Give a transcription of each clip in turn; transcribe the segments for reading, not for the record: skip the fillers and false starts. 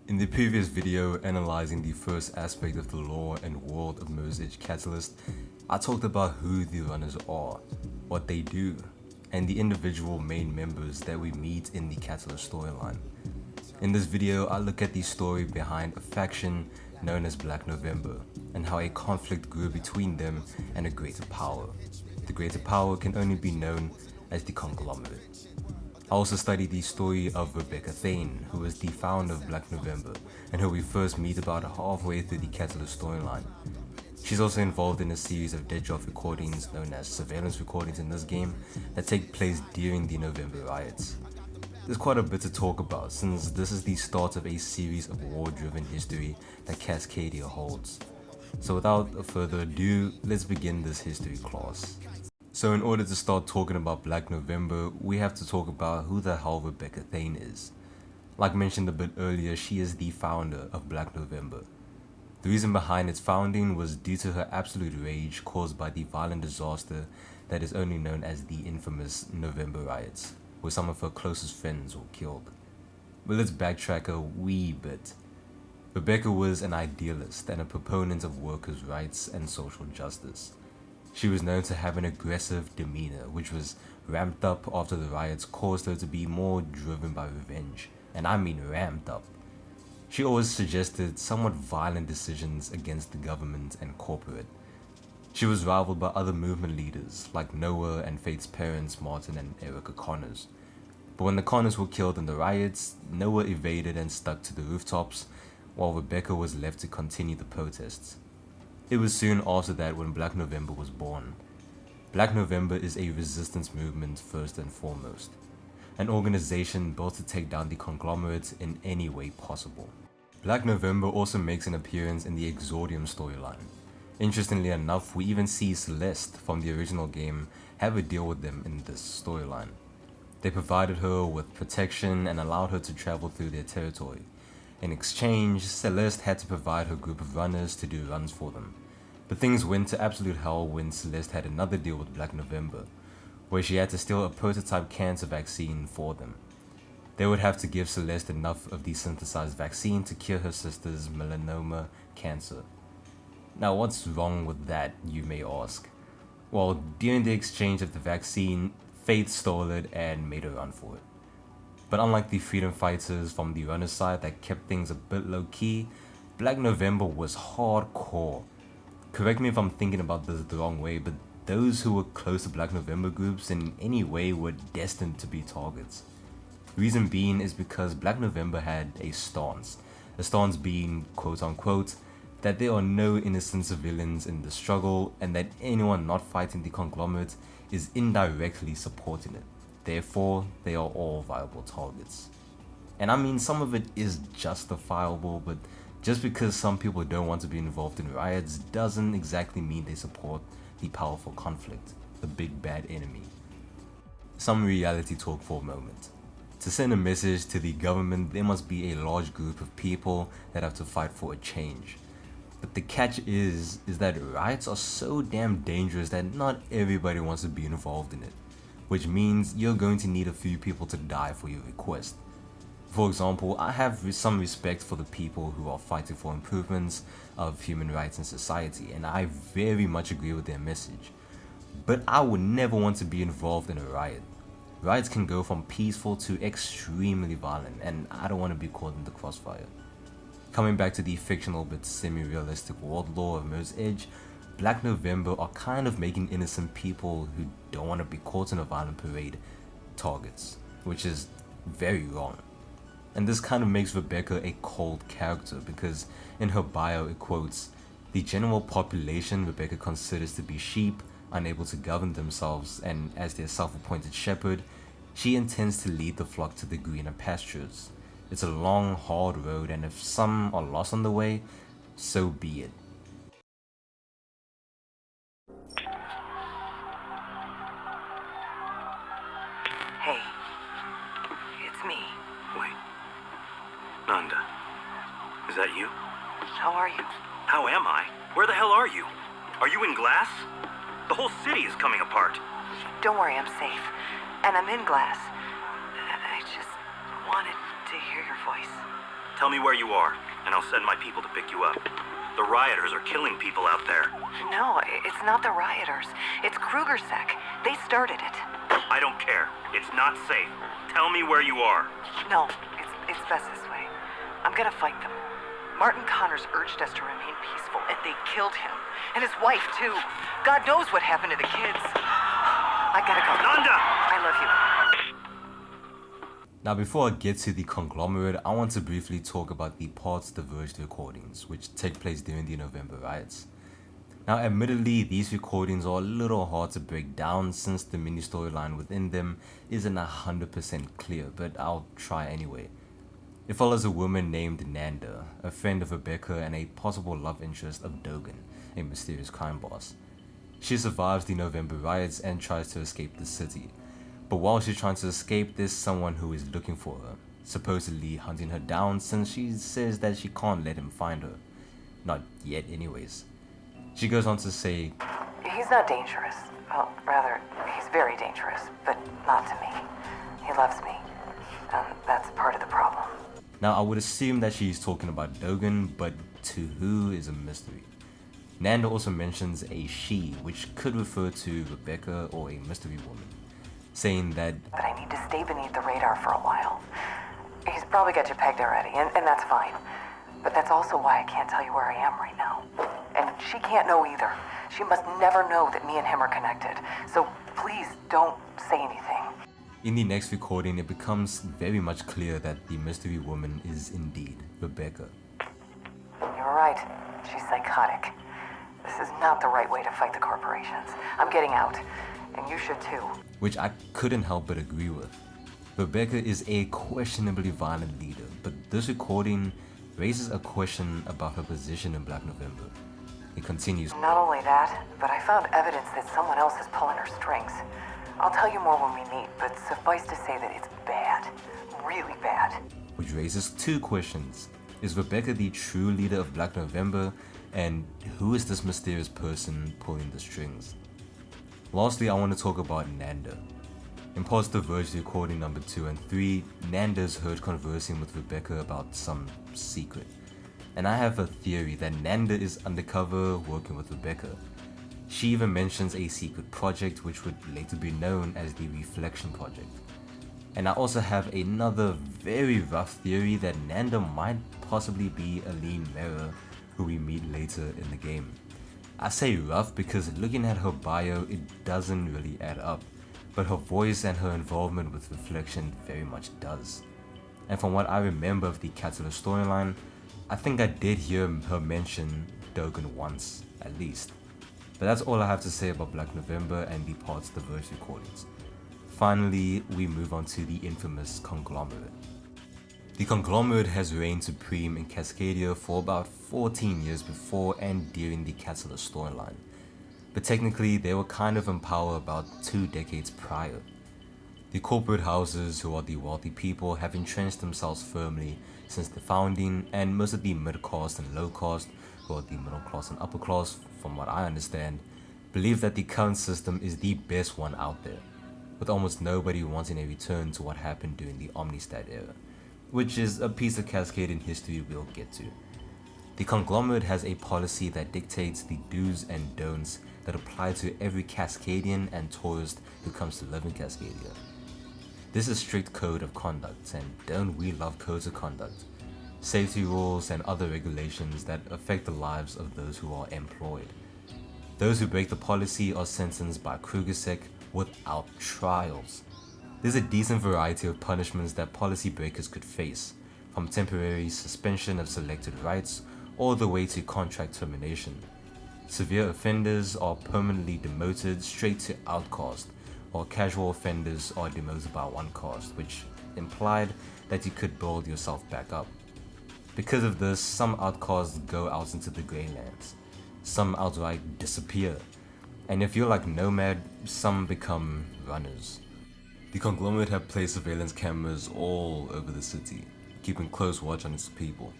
In the previous video analyzing the first aspect of the lore and world of Mirror's Edge Catalyst, I talked about who the runners are, what they do, and the individual main members that we meet in the Catalyst storyline. In this video, I look at the story behind a faction known as Black November, and how a conflict grew between them and a greater power. The greater power can only be known as the Conglomerate. I also studied the story of Rebecca Thane, who is the founder of Black November, and who we first meet about halfway through the Catalyst storyline. She's also involved in a series of dead drop recordings known as surveillance recordings in this game that take place during the November riots. There's quite a bit to talk about since this is the start of a series of war-driven history that Cascadia holds. So without further ado, let's begin this history class. So in order to start talking about Black November, we have to talk about who the hell Rebecca Thane is. Like mentioned a bit earlier, she is the founder of Black November. The reason behind its founding was due to her absolute rage caused by the violent disaster that is only known as the infamous November riots, where some of her closest friends were killed. But let's backtrack a wee bit. Rebecca was an idealist and a proponent of workers' rights and social justice. She was known to have an aggressive demeanor, which was ramped up after the riots caused her to be more driven by revenge, and I mean ramped up. She always suggested somewhat violent decisions against the government and corporate. She was rivaled by other movement leaders like Noah and Faith's parents, Martin and Erica Connors. But when the Connors were killed in the riots, Noah evaded and stuck to the rooftops, while Rebecca was left to continue the protests. It was soon after that when Black November was born. Black November is a resistance movement first and foremost, an organization built to take down the Conglomerate in any way possible. Black November also makes an appearance in the Exordium storyline. Interestingly enough, we even see Celeste from the original game have a deal with them in this storyline. They provided her with protection and allowed her to travel through their territory. In exchange, Celeste had to provide her group of runners to do runs for them. But things went to absolute hell when Celeste had another deal with Black November, where she had to steal a prototype cancer vaccine for them. They would have to give Celeste enough of the synthesized vaccine to cure her sister's melanoma cancer. Now what's wrong with that, you may ask? Well, during the exchange of the vaccine, Faith stole it and made a run for it. But unlike the freedom fighters from the runner side that kept things a bit low-key, Black November was hardcore. Correct me if I'm thinking about this the wrong way, but those who were close to Black November groups in any way were destined to be targets. Reason being is because Black November had a stance being quote-unquote that there are no innocent civilians in the struggle and that anyone not fighting the Conglomerate is indirectly supporting it. Therefore, they are all viable targets. And I mean, some of it is justifiable, but just because some people don't want to be involved in riots doesn't exactly mean they support the powerful conflict, the big bad enemy. Some reality talk for a moment. To send a message to the government, there must be a large group of people that have to fight for a change. But the catch is that riots are so damn dangerous that not everybody wants to be involved in it. Which means you're going to need a few people to die for your request. For example, I have some respect for the people who are fighting for improvements of human rights in society, and I very much agree with their message. But I would never want to be involved in a riot. Riots can go from peaceful to extremely violent, and I don't want to be caught in the crossfire. Coming back to the fictional but semi-realistic world lore of Mirror's Edge, Black November are kind of making innocent people who don't want to be caught in a violent parade targets, which is very wrong. And this kind of makes Rebecca a cold character because in her bio it quotes, "The general population Rebecca considers to be sheep, unable to govern themselves, and as their self-appointed shepherd, she intends to lead the flock to the greener pastures. It's a long, hard road, and if some are lost on the way, so be it." that you? How are you? How am I? Where the hell are you? Are you in glass? The whole city is coming apart. Don't worry, I'm safe. And I'm in glass. I just wanted to hear your voice. Tell me where you are, and I'll send my people to pick you up. The rioters are killing people out there. No, it's not the rioters. It's Krugersec. They started it. I don't care. It's not safe. Tell me where you are. No, it's best this way. I'm gonna fight them. Martin Connors urged us to remain peaceful, and they killed him. And his wife, too. God knows what happened to the kids. I gotta go. Nanda! I love you. Now before I get to the Conglomerate, I want to briefly talk about the parts Diverged recordings, which take place during the November riots. Now admittedly, these recordings are a little hard to break down since the mini storyline within them isn't 100% clear, but I'll try anyway. It follows a woman named Nanda, a friend of Rebecca and a possible love interest of Dogan, a mysterious crime boss. She survives the November riots and tries to escape the city. But while she's trying to escape, there's someone who is looking for her, supposedly hunting her down since she says that she can't let him find her. Not yet anyways. She goes on to say, He's not dangerous. Well, rather, he's very dangerous, but not to me. He loves me. That's part of the problem. Now I would assume that she's talking about Dogan, but to who is a mystery. Nanda also mentions a she, which could refer to Rebecca or a mystery woman, saying that But I need to stay beneath the radar for a while. He's probably got you pegged already, and that's fine. But that's also why I can't tell you where I am right now. And she can't know either. She must never know that me and him are connected. So please don't say anything. in the next recording it becomes very much clear that the mystery woman is indeed Rebecca. You're right. She's psychotic. This is not the right way to fight the corporations. I'm getting out. And you should too. Which I couldn't help but agree with. Rebecca is a questionably violent leader, but this recording raises a question about her position in Black November. It continues, Not only that, but I found evidence that someone else is pulling her strings. I'll tell you more when we meet, but suffice to say that it's bad. Really bad. which raises two questions. Is Rebecca the true leader of Black November, and who is this mysterious person pulling the strings? Lastly, I want to talk about Nanda. In parts Diverged recording number 2 and 3, Nanda is heard conversing with Rebecca about some secret. And I have a theory that Nanda is undercover working with Rebecca. She even mentions a secret project which would later be known as the Reflection Project. And I also have another very rough theory that Nanda might possibly be Aline Mera, who we meet later in the game. I say rough because looking at her bio, it doesn't really add up, but her voice and her involvement with Reflection very much does. And from what I remember of the Catalyst storyline, I think I did hear her mention Dogan once, at least. But that's all I have to say about Black November and the parts Diverged recordings. Finally, we move on to the infamous Conglomerate. The Conglomerate has reigned supreme in Cascadia for about 14 years before and during the Catalyst storyline. But technically, they were kind of in power about 2 decades prior. The corporate houses, who are the wealthy people, have entrenched themselves firmly since the founding, and most of the mid-caste and low-caste, who are the middle class and upper class, from what I understand, believe that the current system is the best one out there, with almost nobody wanting a return to what happened during the Omnistat era, which is a piece of Cascadian history we'll get to. The Conglomerate has a policy that dictates the do's and don'ts that apply to every Cascadian and tourist who comes to live in Cascadia. This is a strict code of conduct, and don't we love codes of conduct? Safety rules and other regulations that affect the lives of those who are employed. Those who break the policy are sentenced by Krugersec without trials. There's a decent variety of punishments that policy breakers could face, from temporary suspension of selected rights all the way to contract termination. Severe offenders are permanently demoted straight to outcast, while casual offenders are demoted by 1 caste, which implied that you could build yourself back up. Because of this, some outcasts go out into the Greylands, some outright disappear, and if you're like Nomad, some become runners. The Conglomerate have placed surveillance cameras all over the city, keeping close watch on its people.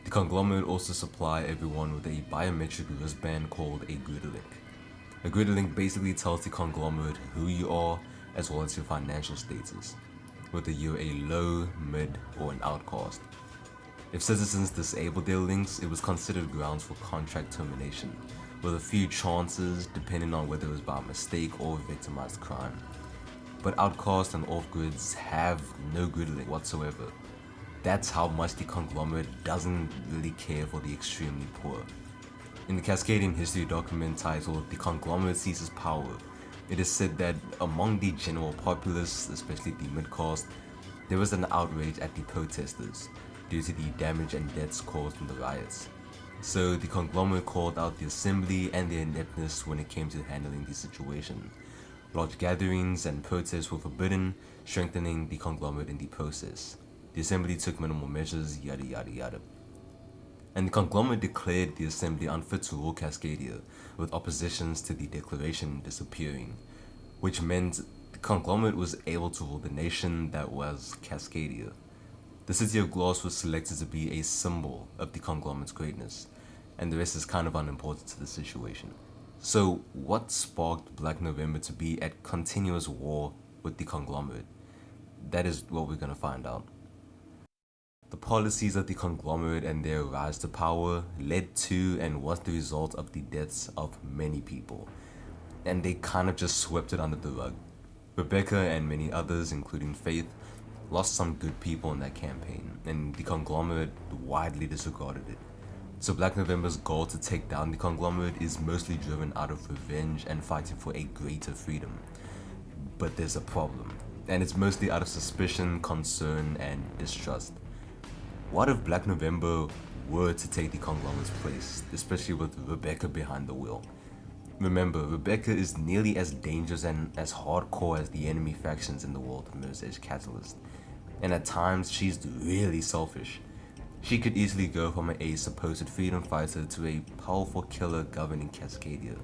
The The Conglomerate also supply everyone with a biometric wristband called a grid link. A grid link basically tells the Conglomerate who you are as well as your financial status, whether you're a low, mid, or an outcast. If citizens disabled their links, it was considered grounds for contract termination, with a few chances depending on whether it was by mistake or victimized crime. But outcasts and off-grids have no grid link whatsoever. That's how much the Conglomerate doesn't really care for the extremely poor. In the Cascadian history document titled The Conglomerate Seizes Power, it is said that among the general populace, especially the mid-caste, there was an outrage at the protesters due to the damage and deaths caused in the riots. So the Conglomerate called out the assembly and their ineptness when it came to handling the situation. Large gatherings and protests were forbidden, strengthening the Conglomerate in the process. The assembly took minimal measures, yada yada yada. And the Conglomerate declared the assembly unfit to rule Cascadia, with oppositions to the declaration disappearing, which meant the Conglomerate was able to rule the nation that was Cascadia. The City of Glass was selected to be a symbol of the Conglomerate's greatness, and the rest is kind of unimportant to the situation. So what sparked Black November to be at continuous war with the Conglomerate? That is what we're gonna find out. The policies of the Conglomerate and their rise to power led to and was the result of the deaths of many people, and they kind of just swept it under the rug. Rebecca and many others, including Faith, lost some good people in that campaign, and the Conglomerate widely disregarded it. So Black November's goal to take down the Conglomerate is mostly driven out of revenge and fighting for a greater freedom. But there's a problem, and it's mostly out of suspicion, concern, and distrust. What if Black November were to take the Conglomerate's place, especially with Rebecca behind the wheel? Remember, Rebecca is nearly as dangerous and as hardcore as the enemy factions in the world of Mirror's Edge Catalyst, and at times she's really selfish. She could easily go from a supposed freedom fighter to a powerful killer governing Cascadia,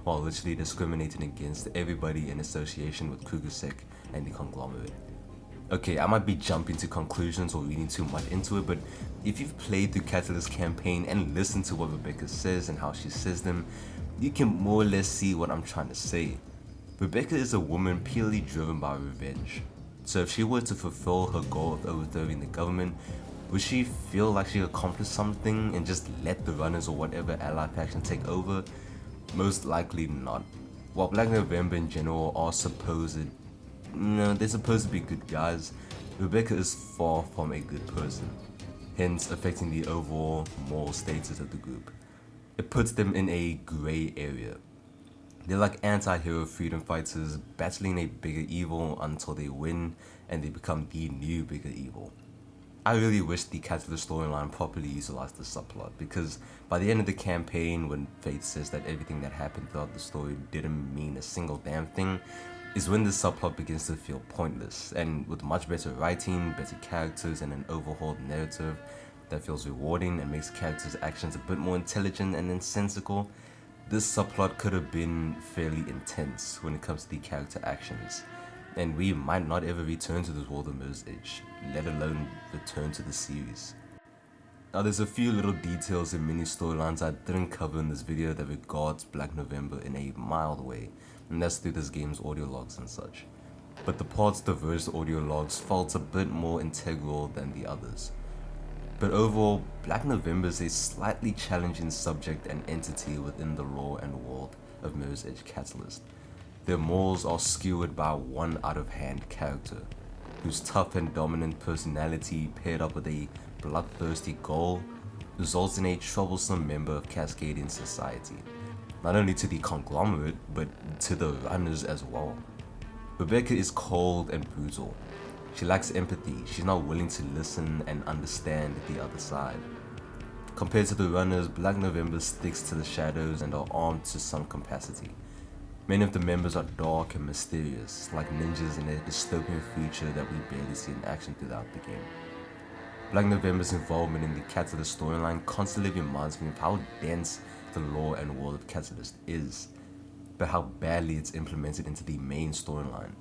while literally discriminating against everybody in association with Krugersek and the Conglomerate. Okay, I might be jumping to conclusions or reading too much into it, but if you've played through Catalyst's campaign and listened to what Rebecca says and how she says them, you can more or less see what I'm trying to say. Rebecca is a woman purely driven by revenge. So if she were to fulfill her goal of overthrowing the government, would she feel like she accomplished something and just let the runners or whatever ally faction take over? Most likely not. While Black November in general are they're supposed to be good guys, Rebecca is far from a good person, hence affecting the overall moral status of the group. It puts them in a grey area. They're like anti-hero freedom fighters battling a bigger evil until they win and they become the new bigger evil. I really wish the Catalyst storyline properly utilized the subplot, because by the end of the campaign, when Faith says that everything that happened throughout the story didn't mean a single damn thing, is when the subplot begins to feel pointless, and with much better writing, better characters, and an overhauled narrative that feels rewarding and makes characters' actions a bit more intelligent and nonsensical, this subplot could have been fairly intense when it comes to the character actions, and we might not ever return to this world of Mirror's Edge, let alone return to the series. Now there's a few little details and mini storylines I didn't cover in this video that regards Black November in a mild way, and that's through this game's audio logs and such. But the parts Diverged audio logs felt a bit more integral than the others. But overall, Black November is a slightly challenging subject and entity within the lore and world of Mirror's Edge Catalyst. Their morals are skewered by one out-of-hand character, whose tough and dominant personality paired up with a bloodthirsty goal results in a troublesome member of Cascadian society, not only to the Conglomerate, but to the runners as well. Rebecca is cold and brutal. She lacks empathy, she's not willing to listen and understand the other side. Compared to the runners, Black November sticks to the shadows and are armed to some capacity. Many of the members are dark and mysterious, like ninjas in a dystopian future that we barely see in action throughout the game. Black November's involvement in the Catalyst storyline constantly reminds me of how dense the lore and world of Catalyst is, but how badly it's implemented into the main storyline.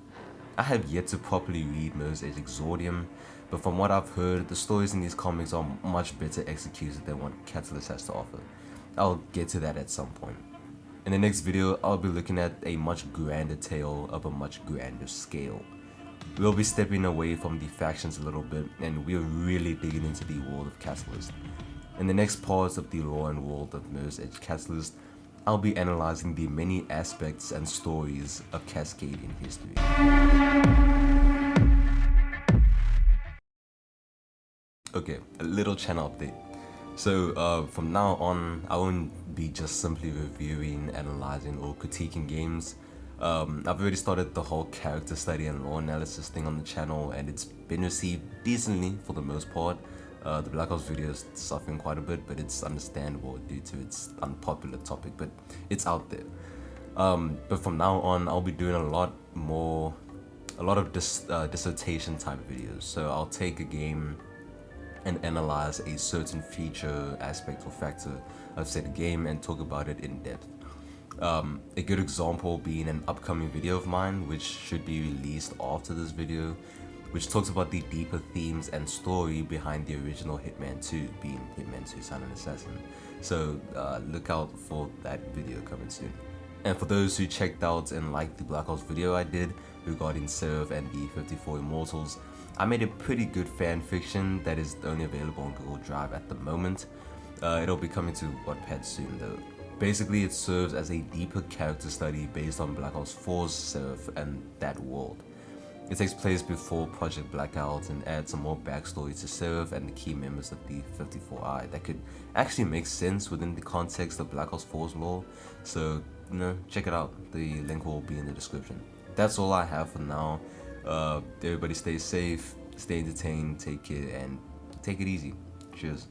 I have yet to properly read Mirror's Edge Exordium, but from what I've heard, the stories in these comics are much better executed than what Catalyst has to offer. I'll get to that at some point. In the next video, I'll be looking at a much grander tale of a much grander scale. We'll be stepping away from the factions a little bit, and we're really digging into the world of Catalyst. In the next parts of the lore and world of Mirror's Edge Catalyst, I'll be analyzing the many aspects and stories of Cascade in history. Okay, a little channel update. So from now on, I won't be just simply reviewing, analyzing, or critiquing games. I've already started the whole character study and lore analysis thing on the channel, and it's been received decently for the most part. The Black Ops video is suffering quite a bit, but it's understandable due to its unpopular topic, but it's out there. But from now on, I'll be doing a lot of dissertation type videos. So I'll take a game and analyze a certain feature, aspect, or factor of said game and talk about it in depth. A good example being an upcoming video of mine, which should be released after this video, which talks about the deeper themes and story behind the original Hitman 2, being Hitman 2 Silent Assassin. So look out for that video coming soon. And for those who checked out and liked the Black Ops video I did regarding Seraph and the 54 Immortals, I made a pretty good fan fiction that is only available on Google Drive at the moment. It'll be coming to Wattpad soon though. Basically, it serves as a deeper character study based on Black Ops 4's Seraph and that world. It takes place before Project Blackout and adds some more backstory to Seraph and the key members of the 54i that could actually make sense within the context of Black Ops 4's lore. So, check it out. The link will be in the description. That's all I have for now. Everybody stay safe, stay entertained, take care, and take it easy. Cheers.